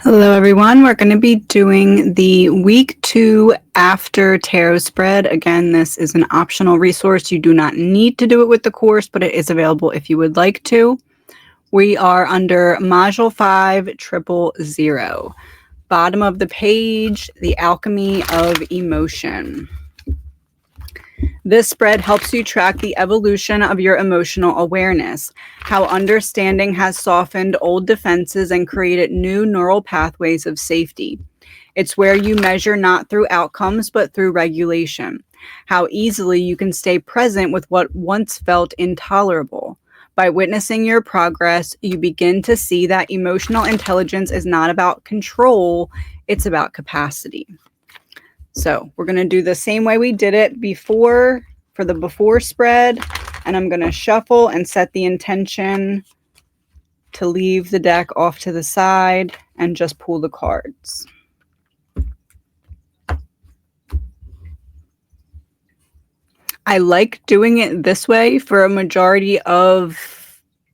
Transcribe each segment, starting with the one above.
Hello, everyone. We're going to be doing the week 2 after tarot spread. Again, this is an optional resource. You do not need to do it with the course, but it is available if you would like to. We are under Module 5000. Bottom of the page, the alchemy of emotion. This spread helps you track the evolution of your emotional awareness, how understanding has softened old defenses and created new neural pathways of safety. It's where you measure not through outcomes, but through regulation, how easily you can stay present with what once felt intolerable. By witnessing your progress, you begin to see that emotional intelligence is not about control, it's about capacity. So we're going to do the same way we did it before for the before spread, and I'm going to shuffle and set the intention to leave the deck off to the side and just pull the cards. I like doing it this way for a majority of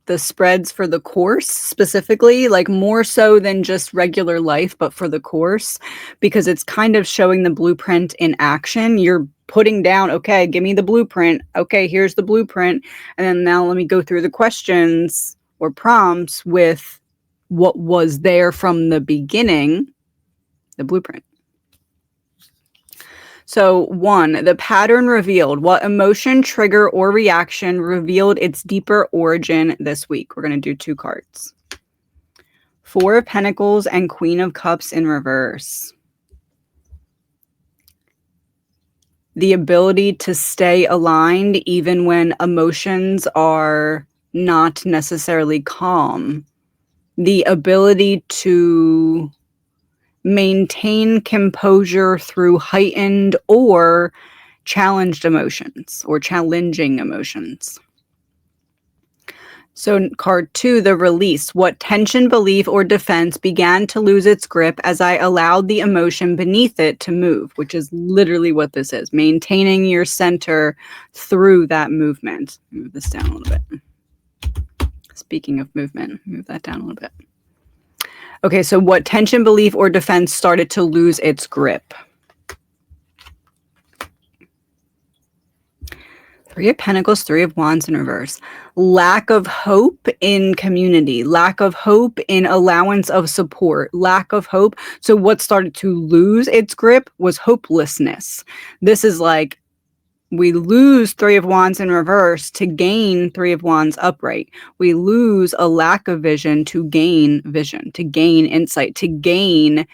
the spreads for the course specifically, like more so than just regular life, but for the course, because it's kind of showing the blueprint in action. You're putting down, okay, give me the blueprint. Okay, here's the blueprint. And then now let me go through the questions or prompts with what was there from the beginning, the blueprint. So 1, the pattern revealed. What emotion, trigger, or reaction revealed its deeper origin this week? We're going to do 2 cards. 4 of Pentacles and Queen of Cups in reverse. The ability to stay aligned even when emotions are not necessarily calm. The ability to maintain composure through heightened or challenged emotions or challenging emotions. So card 2, the release. What tension, belief, or defense began to lose its grip as I allowed the emotion beneath it to move, which is literally what this is, maintaining your center through that movement. Move this down a little bit. Speaking of movement, move that down a little bit. Okay, so what tension, belief, or defense started to lose its grip? 3 of Pentacles, 3 of Wands in reverse. Lack of hope in community, lack of hope in allowance of support, lack of hope. So what started to lose its grip was hopelessness. This is like, we lose 3 of Wands in reverse to gain 3 of Wands upright. We lose a lack of vision to gain vision, to gain insight, to gain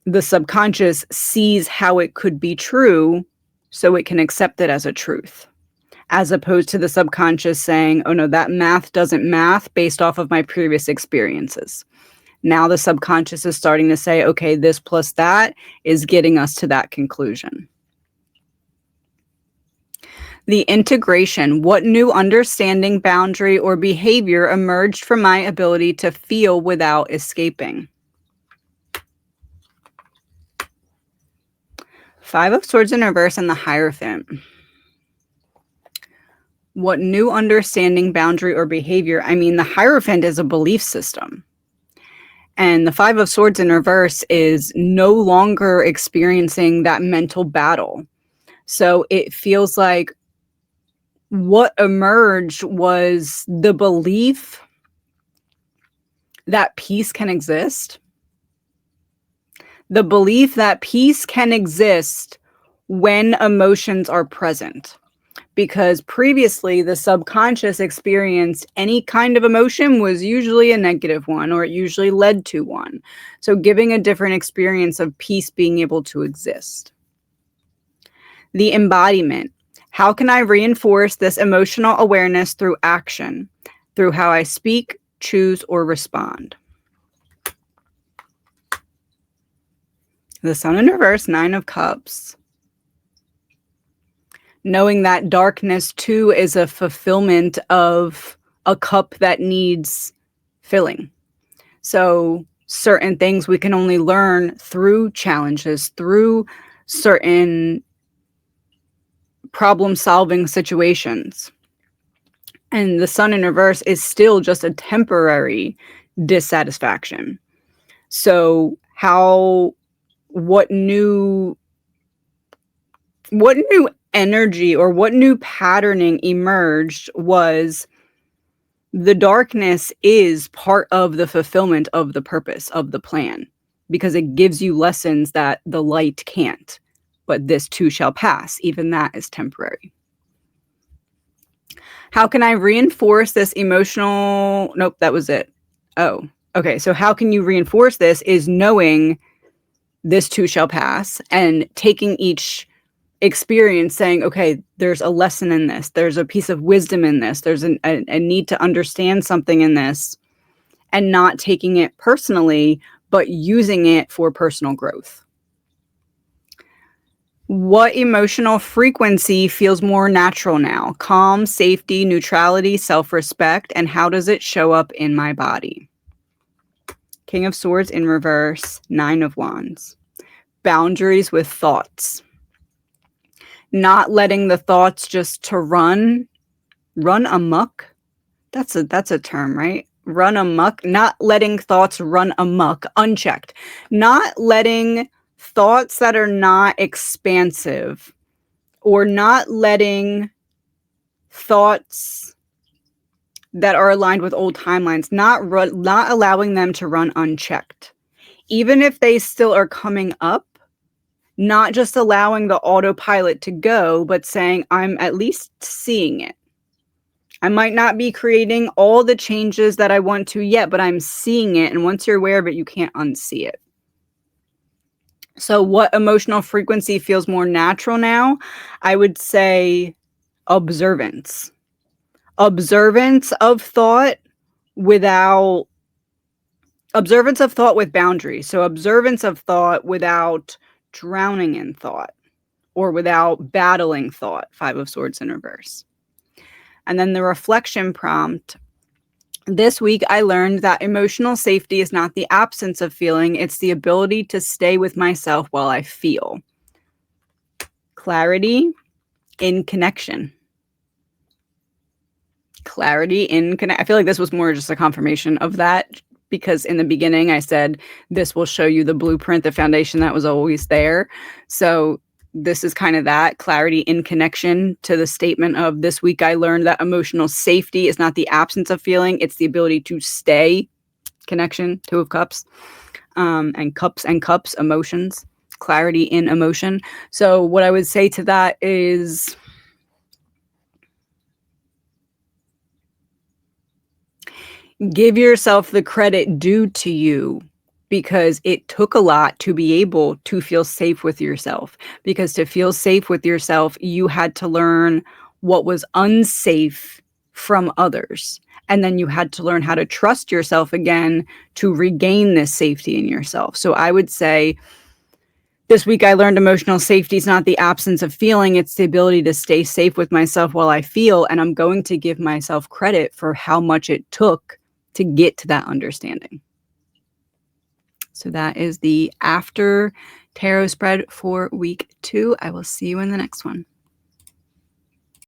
the subconscious sees how it could be true so it can accept it as a truth, as opposed to the subconscious saying, oh no, that math doesn't math based off of my previous experiences. Now the subconscious is starting to say, okay, this plus that is getting us to that conclusion. The integration. What new understanding, boundary, or behavior emerged from my ability to feel without escaping? 5 of Swords in reverse and the Hierophant. What new understanding, boundary, or behavior? I mean, the Hierophant is a belief system. And the 5 of Swords in reverse is no longer experiencing that mental battle. So it feels like what emerged was the belief that peace can exist. The belief that peace can exist when emotions are present. Because previously the subconscious experienced any kind of emotion was usually a negative one, or it usually led to one. So giving a different experience of peace being able to exist. The embodiment. How can I reinforce this emotional awareness through action, through how I speak, choose, or respond? The Sun in reverse, 9 of Cups. Knowing that darkness too is a fulfillment of a cup that needs filling. So certain things we can only learn through challenges, through certain problem-solving situations. And the Sun in reverse is still just a temporary dissatisfaction. So what new energy or what new patterning emerged was the darkness is part of the fulfillment of the purpose of the plan, because it gives you lessons that the light can't. But this too shall pass. Even that is temporary. How can I reinforce this emotional? Nope, that was it. Oh, okay. So how can you reinforce this is knowing this too shall pass and taking each experience saying, okay, there's a lesson in this. There's a piece of wisdom in this. There's a need to understand something in this, and not taking it personally, but using it for personal growth. What emotional frequency feels more natural now? Calm, safety, neutrality, self-respect, and how does it show up in my body? King of Swords in reverse, Nine of Wands. Boundaries with thoughts. Not letting the thoughts just to run amok. That's a term, right? Run amok. Not letting thoughts run amok, unchecked. Not letting thoughts that are not expansive, or not letting thoughts that are aligned with old timelines, not allowing them to run unchecked. Even if they still are coming up, not just allowing the autopilot to go, but saying, I'm at least seeing it. I might not be creating all the changes that I want to yet, but I'm seeing it. And once you're aware of it, you can't unsee it. So what emotional frequency feels more natural now? I would say observance. Observance of thought with boundaries. So observance of thought without drowning in thought or without battling thought. Five of Swords in reverse. And then the reflection prompt. This week, I learned that emotional safety is not the absence of feeling. It's the ability to stay with myself while I feel. Clarity in connection. I feel like this was more just a confirmation of that, because in the beginning I said this will show you the blueprint, the foundation that was always there. So this is kind of that clarity in connection to the statement of this week I learned that emotional safety is not the absence of feeling, it's the ability to stay. Connection, Two of Cups, and cups, emotions, clarity in emotion. So what I would say to that is give yourself the credit due to you, because it took a lot to be able to feel safe with yourself. Because to feel safe with yourself, you had to learn what was unsafe from others. And then you had to learn how to trust yourself again to regain this safety in yourself. So I would say this week I learned emotional safety is not the absence of feeling, it's the ability to stay safe with myself while I feel. And I'm going to give myself credit for how much it took to get to that understanding. So that is the after tarot spread for week 2. I will see you in the next one.